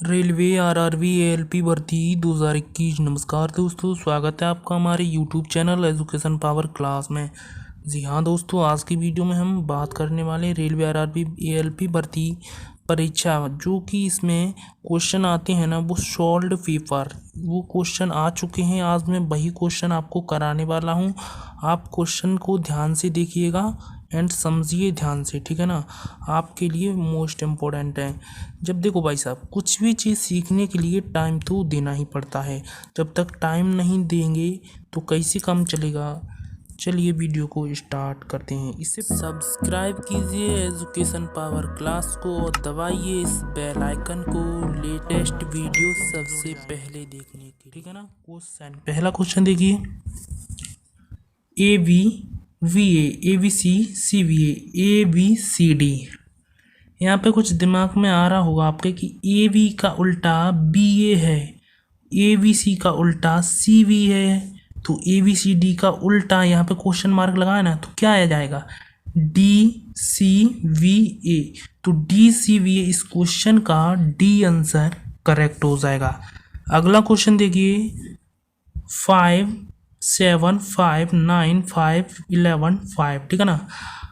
Railway RRB ALP भर्ती 2021। नमस्कार दोस्तों, स्वागत है आपका हमारे YouTube channel education power class में। जी हाँ दोस्तों, आज की वीडियो में हम बात करने वाले रेलवे आरआरबी एएलपी भर्ती परीक्षा, जो कि इसमें क्वेश्चन आते हैं ना, वो सॉल्व्ड पेपर, वो क्वेश्चन आ चुके हैं। आज मैं वही क्वेश्चन आपको कराने वाला हूँ। आप क्वेश्चन को ध्यान से देखिएगा एंड समझिए ध्यान से, ठीक है ना। आपके लिए मोस्ट इम्पोर्टेंट है। जब देखो भाई साहब, कुछ भी चीज़ सीखने के लिए टाइम तो देना ही पड़ता है। जब तक टाइम नहीं देंगे तो कैसे काम चलेगा। चलिए वीडियो को स्टार्ट करते हैं। इससे सब्सक्राइब कीजिए एजुकेशन पावर क्लास को और दबाइए इस बेल आइकन को लेटेस्ट वीडियो सबसे पहले देखने के, ठीक है ना। पहला क्वेश्चन देखिए, A B C C B A B C D. यहाँ पे कुछ दिमाग में आ रहा होगा आपके कि ए बी का उल्टा बी ए है, ए बी सी का उल्टा सी बी है, तो ए बी सी डी का उल्टा यहाँ पे क्वेश्चन मार्क लगाया ना, तो क्या आ जाएगा, डी सी वी ए। तो डी सी वी ए इस क्वेश्चन का डी आंसर करेक्ट हो जाएगा। अगला क्वेश्चन देखिए, 5 7 5 9 5 11 5, ठीक है ना।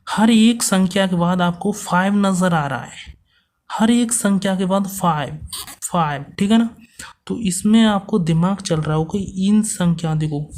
हर एक संख्या के बाद आपको 5 नज़र आ रहा है, हर एक संख्या के बाद 5, ठीक है ना। तो इसमें आपको दिमाग चल रहा हो कि इन संख्या, देखो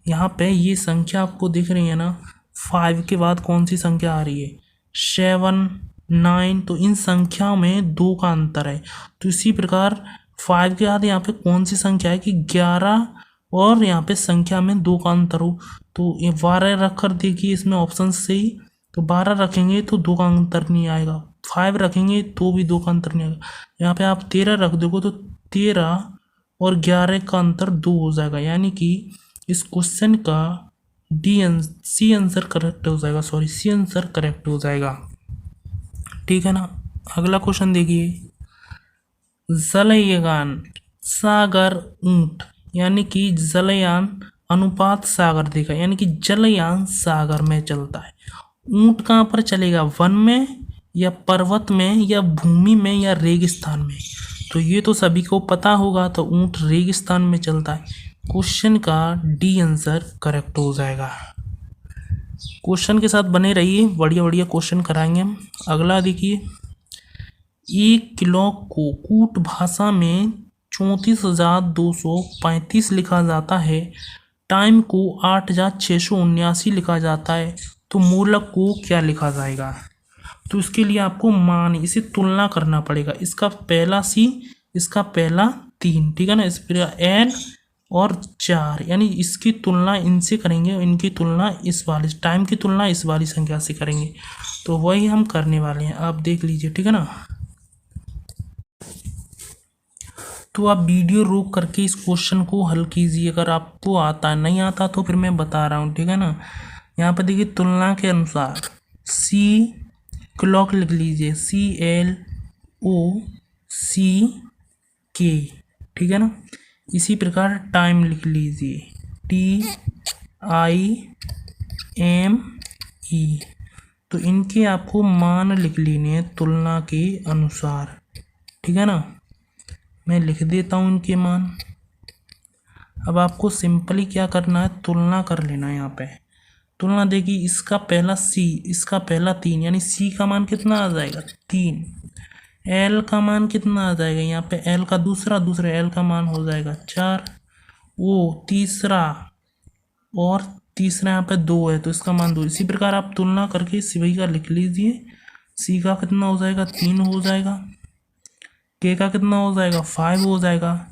यहाँ पे ये संख्या आपको दिख रही है ना, 5 के बाद कौन सी संख्या आ रही है, 7 9, तो इन संख्याओं में 2 का अंतर है। तो इसी प्रकार 5 के बाद यहाँ पे कौन सी संख्या है कि 11, और यहाँ पे संख्या में 2 का अंतर हो, तो ये 12 रख कर देखिए इसमें ऑप्शन से ही, तो 12 रखेंगे तो 2 का अंतर नहीं आएगा, 5 रखेंगे तो भी 2 का अंतर नहीं आएगा। यहाँ पे आप 13 रख दोगे तो 13 और 11 का अंतर 2 हो जाएगा, यानी कि इस क्वेश्चन का सी आंसर करेक्ट हो जाएगा, सी आंसर करेक्ट हो जाएगा, ठीक है ना। अगला क्वेश्चन देखिए, जलयान सागर ऊंट, यानी कि जलयान अनुपात सागर देखा, यानी कि जलयान सागर में चलता है। ऊंट कहाँ पर चलेगा, वन में या पर्वत में या भूमि में या रेगिस्तान में, तो ये तो सभी को पता होगा, तो ऊंट रेगिस्तान में चलता है। क्वेश्चन का डी आंसर करेक्ट हो जाएगा। क्वेश्चन के साथ बने रहिए, बढ़िया बढ़िया क्वेश्चन कराएंगे हम। अगला देखिए, 1 किलो को कूट भाषा में 34,235 लिखा जाता है, टाइम को 8,679 लिखा जाता है, तो मूलक को क्या लिखा जाएगा। तो इसके लिए आपको मान, इसे तुलना करना पड़ेगा, इसका पहला सी, इसका पहला 3, ठीक है ना। इस पर एन और 4, यानी इसकी तुलना इनसे करेंगे, इनकी तुलना इस वाली, टाइम की तुलना इस वाली संख्या से करेंगे, तो वही हम करने वाले हैं, आप देख लीजिए, ठीक है ना। तो आप वीडियो रोक करके इस क्वेश्चन को हल कीजिए, अगर आपको आता नहीं आता तो फिर मैं बता रहा हूँ, ठीक है ना। यहाँ पर देखिए, तुलना के अनुसार सी क्लॉक लिख लीजिए, CLOCK, ठीक है ना। इसी प्रकार टाइम लिख लीजिए, TIME। तो इनके आपको मान लिख लेने हैं तुलना के अनुसार, ठीक है ना। मैं लिख देता हूँ इनके मान। अब आपको सिंपली क्या करना है, तुलना कर लेना है। यहाँ पे तुलना देखिए, इसका पहला सी, इसका पहला 3, यानी सी का मान कितना आ जाएगा, 3। एल का मान कितना आ जाएगा, यहाँ पे एल का दूसरा एल का मान हो जाएगा 4, वो तीसरा, और तीसरा यहाँ पे 2 है, तो इसका मान 2। इसी प्रकार आप तुलना करके सी का लिख लीजिए, सी का कितना हो जाएगा, 3 हो जाएगा, के का कितना हो जाएगा, 5 हो जाएगा।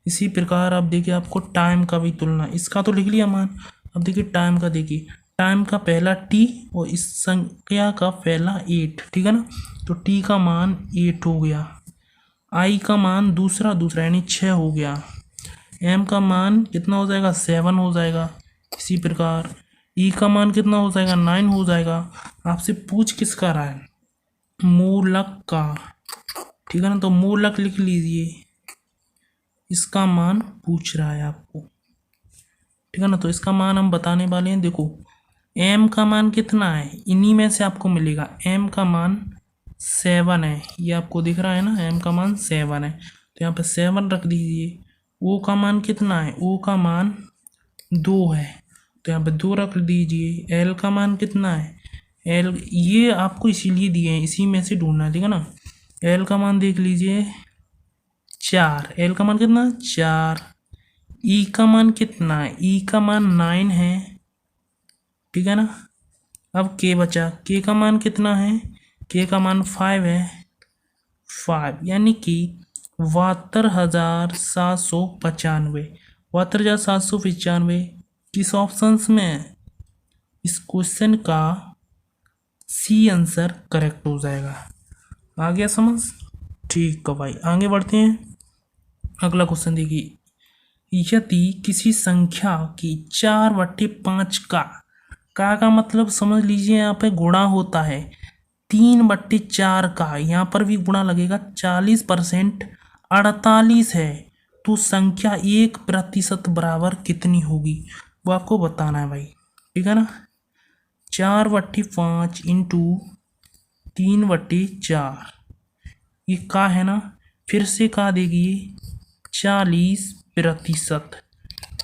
इसी प्रकार आप देखिए, आपको टाइम का भी तुलना, इसका तो लिख लिया मान, अब देखिए टाइम का, देखिए टाइम का पहला टी और इस संख्या का पहला 8, ठीक है ना। तो टी का मान 8 हो गया, आई का मान दूसरा यानी 6 हो गया, एम का मान कितना हो जाएगा, 7 हो जाएगा। इसी प्रकार ई का मान कितना हो जाएगा, 9 हो जाएगा। आपसे पूछ किसका रहा है, मूलक का, ठीक है ना। तो मूलक लिख लीजिए, इसका मान पूछ रहा है आपको, ठीक है ना। तो इसका मान हम बताने वाले हैं। देखो एम का मान कितना है, इन्हीं में से आपको मिलेगा। एम का मान 7 है, ये आपको दिख रहा है ना, एम का मान 7 है। तो यहाँ पे 7 रख दीजिए। ओ का मान कितना है, ओ का मान 2 है, तो यहाँ पे 2 रख दीजिए। एल का मान कितना है, एल ये आपको इसीलिए दिए हैं, इसी में से ढूंढना है, ठीक है ना। एल का मान देख लीजिए 4, एल का मान कितना 4। ई का मान कितना है, ई का मान 9 है, ठीक है ना। अब के बचा, के का मान कितना है, के का मान 5 है, 5 यानी कि 72,795, 72,795 किस ऑप्शंस में है। इस क्वेश्चन का सी आंसर करेक्ट हो जाएगा। आ गया समझ, ठीक है भाई आगे बढ़ते हैं। अगला क्वेश्चन देखिए, यदि किसी संख्या की 4/5 का मतलब समझ लीजिए यहाँ पे गुणा होता है 3/4 का, यहाँ पर भी गुणा लगेगा, 40% 48 है, तो संख्या 1% बराबर कितनी होगी, वो आपको बताना है भाई, ठीक है ना। 4/5 इंटू 3/4 ये का है ना, फिर से का देगी 40%।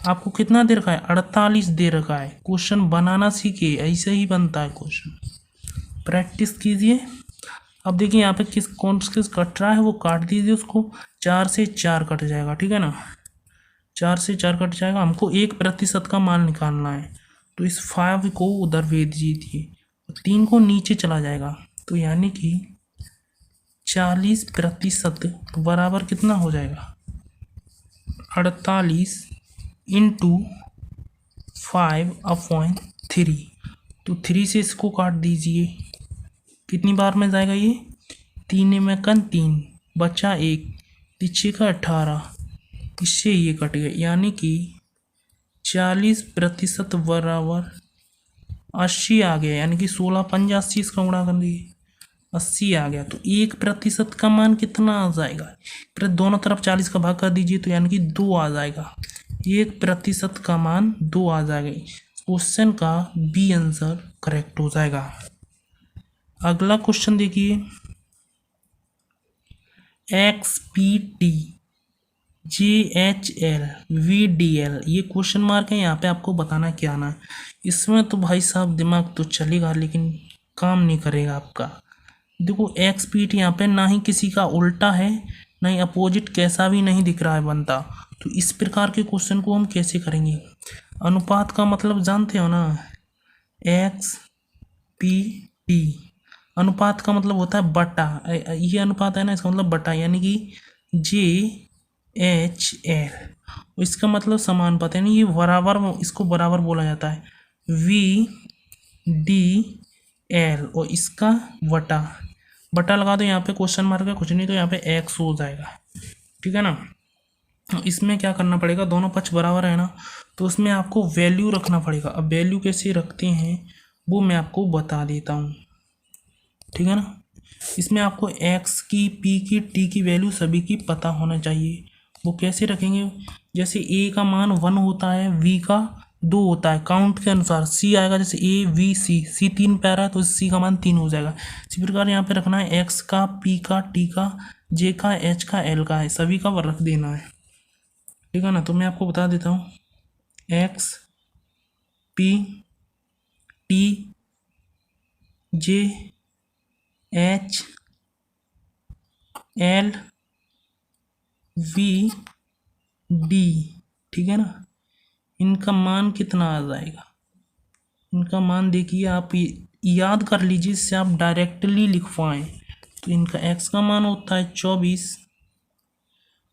आपको कितना दे रखा है, 48 दे रखा है। क्वेश्चन बनाना सीखिए, ऐसे ही बनता है क्वेश्चन, प्रैक्टिस कीजिए। अब देखिए यहाँ पे कौन किस कट रहा है, वो काट दीजिए उसको, 4 से 4 कट जाएगा, ठीक है ना। 4 से 4 कट जाएगा, हमको 1% का मान निकालना है, तो इस 5 को उधर भेज दीजिए, 3 को नीचे चला जाएगा, तो यानी कि 40% बराबर कितना हो जाएगा, 48 इंटू 5/3, तो 3 से इसको काट दीजिए, कितनी बार में जाएगा ये, 3 में 3 बचा 1, पीछे का 18, इससे ये कट गया, यानी कि 40% बराबर 80 आ गया, यानी कि 16 पंजा 80 इसका गुणा कर दिए, 80 आ गया। तो 1% का मान कितना आ जाएगा, फिर दोनों तरफ 40 का भाग कर दीजिए, तो यानी कि 2 आ जाएगा, 1% का मान 2 आ जाएगा। क्वेश्चन का बी आंसर करेक्ट हो जाएगा। अगला क्वेश्चन देखिए, XPT JHL VDL, ये क्वेश्चन मार्क है, यहाँ पे आपको बताना क्या आना है। इसमें तो भाई साहब दिमाग तो चलेगा लेकिन काम नहीं करेगा आपका। देखो XPT यहाँ पे ना ही किसी का उल्टा है, ना ही अपोजिट कैसा भी नहीं दिख रहा है बनता, तो इस प्रकार के क्वेश्चन को हम कैसे करेंगे। अनुपात का मतलब जानते हो ना, XPT अनुपात का मतलब होता है बटा, ये अनुपात है ना, इसका मतलब बटा, यानी कि JHL, इसका मतलब समानुपात, यानी ये बराबर, इसको बराबर बोला जाता है, VDL, और इसका बटा लगा दो यहाँ पे, क्वेश्चन मार्क है कुछ नहीं, तो यहाँ पे X हो जाएगा, ठीक है ना। इसमें क्या करना पड़ेगा, दोनों पक्ष बराबर है ना, तो उसमें आपको वैल्यू रखना पड़ेगा। अब वैल्यू कैसे रखते हैं वो मैं आपको बता देता हूँ, ठीक है ना। इसमें आपको x की, p की, t की वैल्यू सभी की पता होना चाहिए। वो कैसे रखेंगे, जैसे a का मान 1 होता है, v का 2 होता है, काउंट के अनुसार c आएगा, जैसे a v c 3 पे आ रहा है तो c का मान 3 हो जाएगा। इसी प्रकार यहाँ पे रखना है x का, p का, t का, j का, h का, l का है, सभी का रख देना है, ठीक है ना। तो मैं आपको बता देता हूँ, x p t j h l v d, ठीक है ना। इनका मान कितना आ जाएगा, इनका मान देखिए, आप याद कर लीजिए, इससे आप डायरेक्टली लिख पाएँ। तो इनका x का मान होता है 24,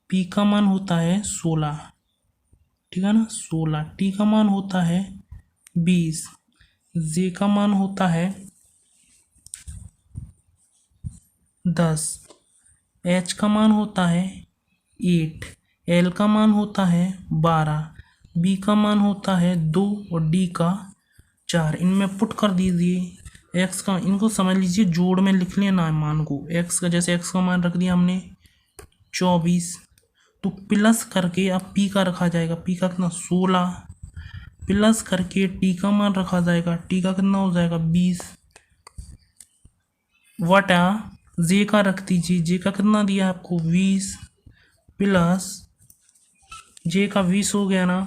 p का मान होता है 16, ठीक है ना 16, t का मान होता है 20, j का मान होता है 10, h का मान होता है 8, l का मान होता है 12, b का मान होता है 2 और d का 4। इनमें पुट कर दीजिए x का, इनको समझ लीजिए जोड़ में लिख लेना है मान को, x का, जैसे x का मान रख दिया हमने 24, तो प्लस करके अब p का रखा जाएगा, p का कितना 16, प्लस करके t का मान रखा जाएगा, t का कितना हो जाएगा 20, वटा j का रख दीजिए, j का कितना दिया आपको 20, प्लस जे का 20 हो गया ना।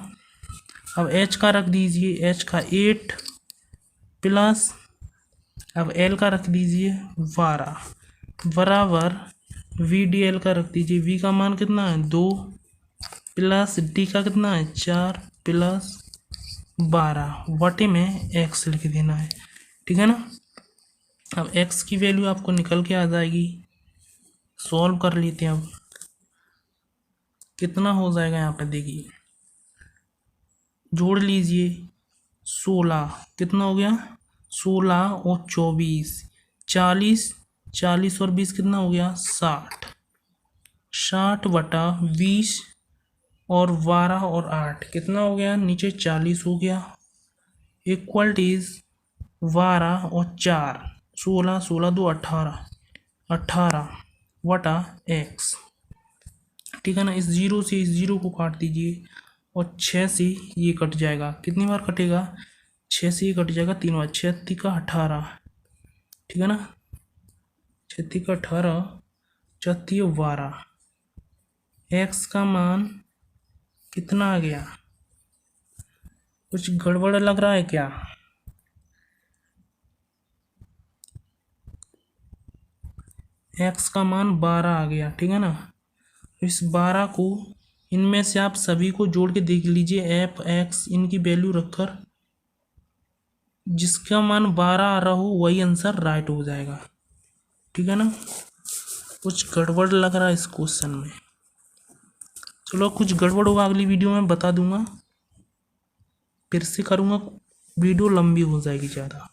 अब एच का रख दीजिए, एच का 8 प्लस अब एल का रख दीजिए 12 बराबर वी डी एल का रख दीजिए। वी का मान कितना है 2 प्लस डी का कितना है 4 प्लस 12 वटे में एक्स लिख देना है, ठीक है ना। अब एक्स की वैल्यू आपको निकल के आ जाएगी। सॉल्व कर लेते हैं। अब कितना हो जाएगा यहाँ पे देखिए, जोड़ लीजिए 16 कितना हो गया 16 और 24 40 40 और 20 कितना हो गया 60 60 बटा 20 और 12 और 8 कितना हो गया नीचे 40 हो गया इक्वल इज 12 और 4 16 16 2 18 18 बटा एक्स, ठीक है ना। इस जीरो से इस जीरो को काट दीजिए और 6 से ये कट जाएगा। कितनी बार कटेगा 6 से ये कट जाएगा 3 बार। 36 का 18, ठीक है ना। 36 का 18 34 12 एक्स का मान कितना आ गया। कुछ गड़बड़ लग रहा है क्या। एक्स का मान 12 आ गया, ठीक है ना। इस 12 को इनमें से आप सभी को जोड़ के देख लीजिए एफ एक्स इनकी वैल्यू रखकर जिसका मान 12 आ रहा हो वही आंसर राइट हो जाएगा, ठीक है ना। कुछ गड़बड़ लग रहा है इस क्वेश्चन में। चलो कुछ गड़बड़ होगा अगली वीडियो में बता दूंगा, फिर से करूँगा, वीडियो लंबी हो जाएगी ज़्यादा,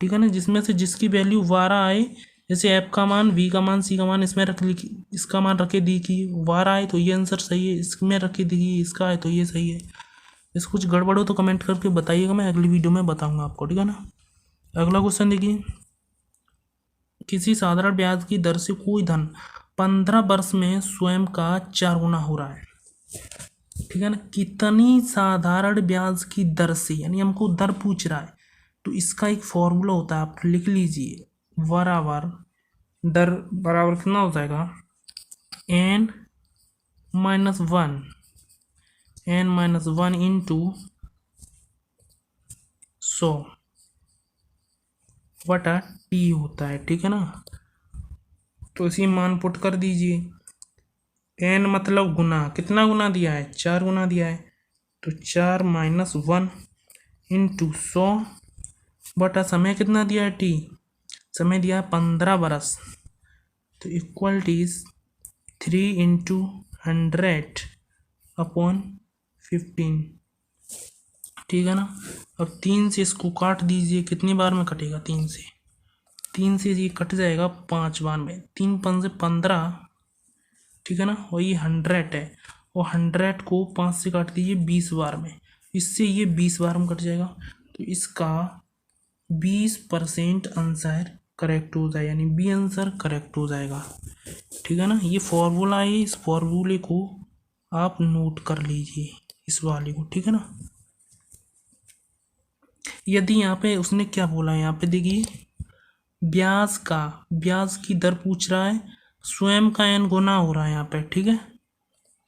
ठीक है ना। जिसमें से जिसकी वैल्यू 12 आए, जैसे ऐप का मान वी का मान सी का मान इसमें रख लिखी, इसका मान रखे दी कि 12 आए तो ये आंसर सही है, इसमें रखे दी कि इसका है तो ये सही है। इस कुछ गड़बड़ हो तो कमेंट करके बताइएगा, मैं अगली वीडियो में बताऊंगा आपको, ठीक है ना। अगला क्वेश्चन देखिए, किसी साधारण ब्याज की दर से कोई धन 15 वर्ष में स्वयं का 4 गुना हो रहा है, ठीक है ना। कितनी साधारण ब्याज की दर से, यानी हमको दर पूछ रहा है तो इसका एक फॉर्मूला होता है, आप लिख लीजिए बराबर दर बराबर कितना हो जाएगा n माइनस वन इंटू 100 बटा टी होता है, ठीक है ना। तो इसी मान पुट कर दीजिए। n मतलब गुना, कितना गुना दिया है 4 गुना दिया है, तो 4 माइनस 1 इंटू 100 बटा समय कितना दिया है टी, समय दिया है 15 बरस, तो इक्वल इज 3 इंटू 100 अपॉन 15, ठीक है ना। अब 3 से इसको काट दीजिए, कितनी बार में कटेगा 3 से ये कट जाएगा 5 बार में, 3 5 से 15, ठीक है ना। और ये 100 है और 100 को 5 से काट दीजिए 20 बार में, इससे ये 20 बार में कट जाएगा, तो इसका 20% आंसर करेक्ट हो जाए, यानी बी आंसर करेक्ट हो जाएगा, ठीक है ना। ये फॉर्मूला है, इस फॉर्मूले को आप नोट कर लीजिए इस वाले को, ठीक है ना। यदि यहाँ पे उसने क्या बोला है, यहाँ पे देखिए ब्याज की दर पूछ रहा है, स्वयं का n गुना हो रहा है यहाँ पे, ठीक है।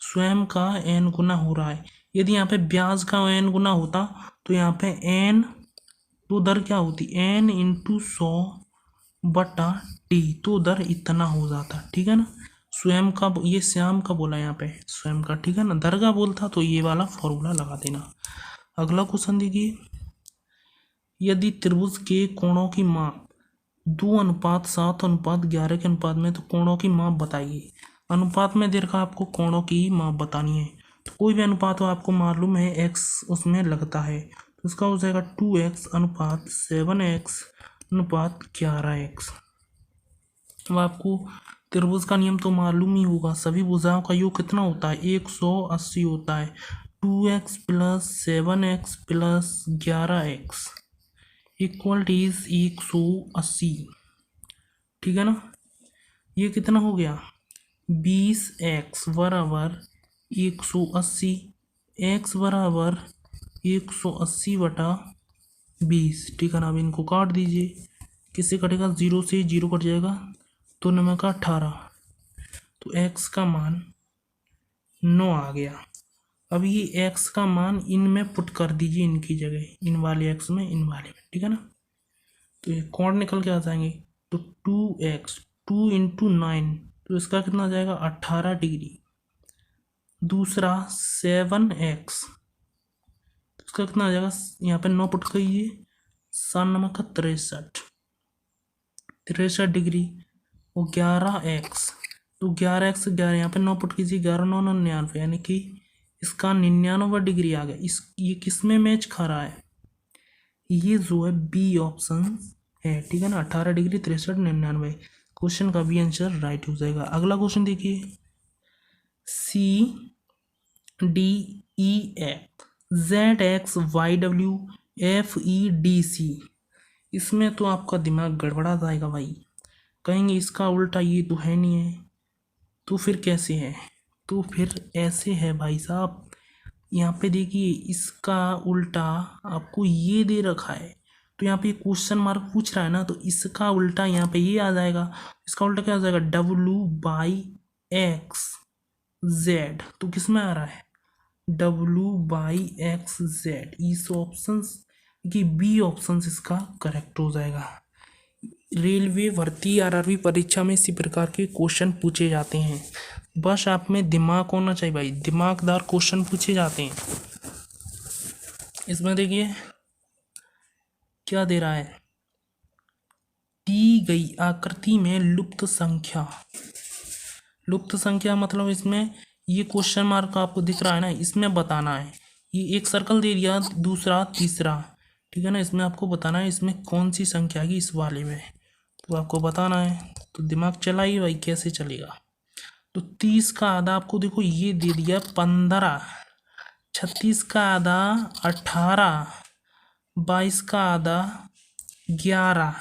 स्वयं का n गुना हो रहा है, यदि यहाँ पे ब्याज का n गुना होता तो यहाँ पे n तो दर क्या होती n इंटू 100 बटा टी, तो दर इतना हो जाता, ठीक है ना। स्वयं का, ये श्याम का बोला यहाँ पे स्वयं का, ठीक है ना। दर का बोलता तो ये वाला फॉर्मूला लगा देना। अगला क्वेश्चन देखिए, यदि त्रिभुज के कोणों की माप 2:7:11 के अनुपात में, तो कोणों की माप बताइए। अनुपात में दे रखा आपको कोणों की माप बतानी है, तो कोई भी अनुपात हो आपको मालूम है x उसमें लगता है, तो उसका हो जाएगा 2x अनुपात 7x अनुपात 11x। अब आपको त्रिभुज का नियम तो मालूम ही होगा, सभी भुजाओं का योग कितना होता है 180 होता है। 2x plus 7x plus 11x equal is 180, ठीक है ना। ये कितना हो गया 20x बराबर 180, x बराबर 180 बटा 20, ठीक है ना। अब इनको काट दीजिए, किससे कटेगा 0 से 0 कट जाएगा, तो 9 का 18, तो x का मान 9 आ गया। अब ये x का मान इनमें पुट कर दीजिए, इनकी जगह, इन वाले x में, इन वाले में, ठीक है ना। तो ये कोण निकल के आ जाएंगे। तो 2x, 2 इंटू 9, तो इसका कितना आ जाएगा 18 डिग्री। दूसरा 7x, तो इसका कितना आ जाएगा, यहाँ पे 9 पुट कीजिए, 7 नमक का 63 डिग्री। वो 11x, तो 11x 11 यहाँ पे 9 पुट कीजिए, 11 9 99, यानी कि इसका 99 डिग्री आ गया। ये किस में मैच खा रहा है, ये जो है बी ऑप्शन है, ठीक है ना। 18 डिग्री 63 99, क्वेश्चन का भी आंसर राइट हो जाएगा। अगला क्वेश्चन देखिए, C D E F Z X Y W F E D C, इसमें तो आपका दिमाग गड़बड़ा जाएगा भाई। कहेंगे इसका उल्टा ये तो है नहीं है, तो फिर कैसे है, तो फिर ऐसे है भाई साहब। यहाँ पे देखिए, इसका उल्टा आपको ये दे रखा है, तो यहाँ पे क्वेश्चन मार्क पूछ रहा है ना, तो इसका उल्टा यहाँ पे ये आ जाएगा। इसका उल्टा क्या आ जाएगा, W/X/Z, तो किस में आ रहा है, W/X/Z। इस ऑप्शन की बी ऑप्शन इसका करेक्ट हो जाएगा। रेलवे भर्ती आरआरबी परीक्षा में इसी प्रकार के क्वेश्चन पूछे जाते हैं। बस आप में दिमाग होना चाहिए भाई, दिमागदार क्वेश्चन पूछे जाते हैं। इसमें देखिए क्या दे रहा है, दी गई आकृति में लुप्त संख्या। लुप्त संख्या मतलब इसमें ये क्वेश्चन मार्क आपको दिख रहा है ना, इसमें बताना है। ये एक सर्कल दे दिया, दूसरा तीसरा, ठीक है ना। इसमें आपको बताना है इसमें कौन सी संख्या है इस वाले में, तो आपको बताना है। तो दिमाग चलाइए भाई, कैसे चलेगा। तो 30 का आधा आपको देखो ये दे दिया 15, 36 का आधा 18, 22 का आधा 11,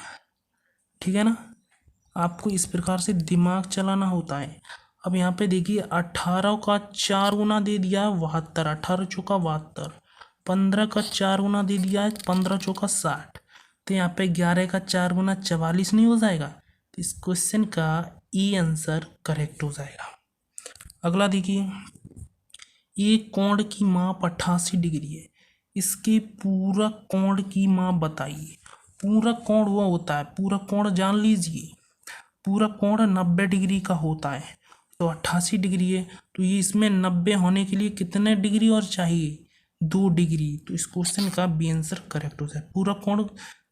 ठीक है ना। आपको इस प्रकार से दिमाग चलाना होता है। अब यहाँ पे देखिए 18 का 4 गुना दे दिया 72, 18 चौका 72, 15 का 4 गुना दे दिया है 15 चौका 60, तो यहाँ पे 11 का 4 गुना 44 नहीं हो जाएगा। तो इस क्वेश्चन का ई आंसर करेक्ट हो जाएगा। अगला देखिए, एक कोण की माप 88 डिग्री है, इसके पूरक कोण की माप बताइए। पूरक कोण वो होता है, पूरक कोण जान लीजिए, पूरक कोण 90 डिग्री का होता है। तो 88 डिग्री है, तो ये इसमें 90 होने के लिए कितने डिग्री और चाहिए, 2 डिग्री। तो इस क्वेश्चन का बी आंसर करेक्ट हो जाए। पूरक कोण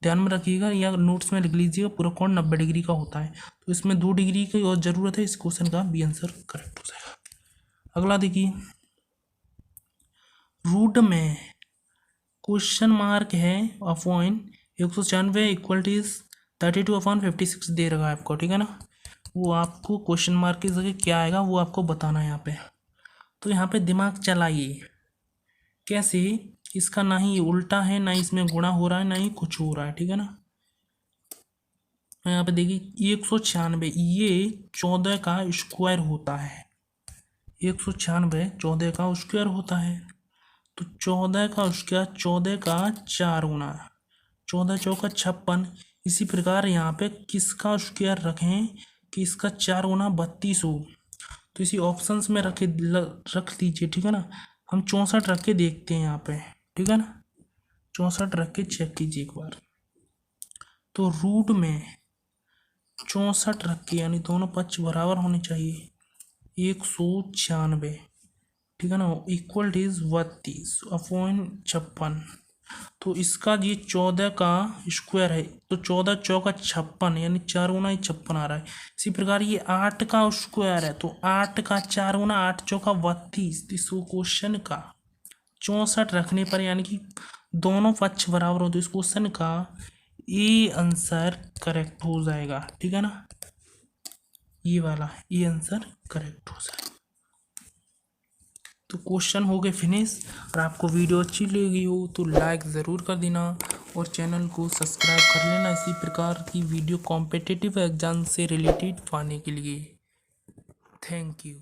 ध्यान में रखिएगा या नोट्स में लिख लीजिएगा, पूरक कोण 90 डिग्री का होता है, तो इसमें 2 डिग्री की और ज़रूरत है। इस क्वेश्चन का बी आंसर करेक्ट हो जाएगा। अगला देखिए, रूट में क्वेश्चन मार्क है अपॉन 196 इक्वल टू 32/56 दे रखा है आपको, ठीक है ना। वो आपको क्वेश्चन मार्क की जगह क्या आएगा वो आपको बताना है यहाँ पे। तो यहाँ पे दिमाग चलाइए, कैसे, इसका ना ही उल्टा है, ना इसमें गुणा हो रहा है, ना ही कुछ हो रहा है, ठीक है ना। यहाँ पे देखिए 196 ये 14 का स्क्वायर होता है, 196 14 का स्क्वायर होता है। तो 14 का स्क्वायर 14 का 4 गुना, 14 चौका 56। इसी प्रकार यहाँ पे किसका स्क्वायर रखें कि इसका 4 गुना 32 हो, तो इसी ऑप्शंस में रख लीजिए, ठीक है ना। हम 64 रख के देखते हैं यहाँ पे, ठीक है ना। 64 रख के चेक कीजिए एक बार। तो रूट में 64 रख के, यानी दोनों पक्ष बराबर होने चाहिए, 196, ठीक है ना, इक्वल इज 32/56। तो इसका ये 14 का स्क्वायर है, तो 14 चौका 56, यानी 4 गुना 56 आ रहा है। इसी प्रकार ये 8 का स्क्वायर है, तो 8 का 4 गुना 8 चौका 32। इस क्वेश्चन का 64 रखने पर यानी कि दोनों पक्ष बराबर हो, तो इस क्वेश्चन का ए आंसर करेक्ट हो जाएगा, ठीक है ना। ये वाला ये आंसर करेक्ट हो जाएगा। तो क्वेश्चन हो गए फिनिश। और आपको वीडियो अच्छी लगी हो तो लाइक ज़रूर कर देना और चैनल को सब्सक्राइब कर लेना इसी प्रकार की वीडियो कॉम्पिटिटिव एग्जाम से रिलेटेड पाने के लिए। Thank you.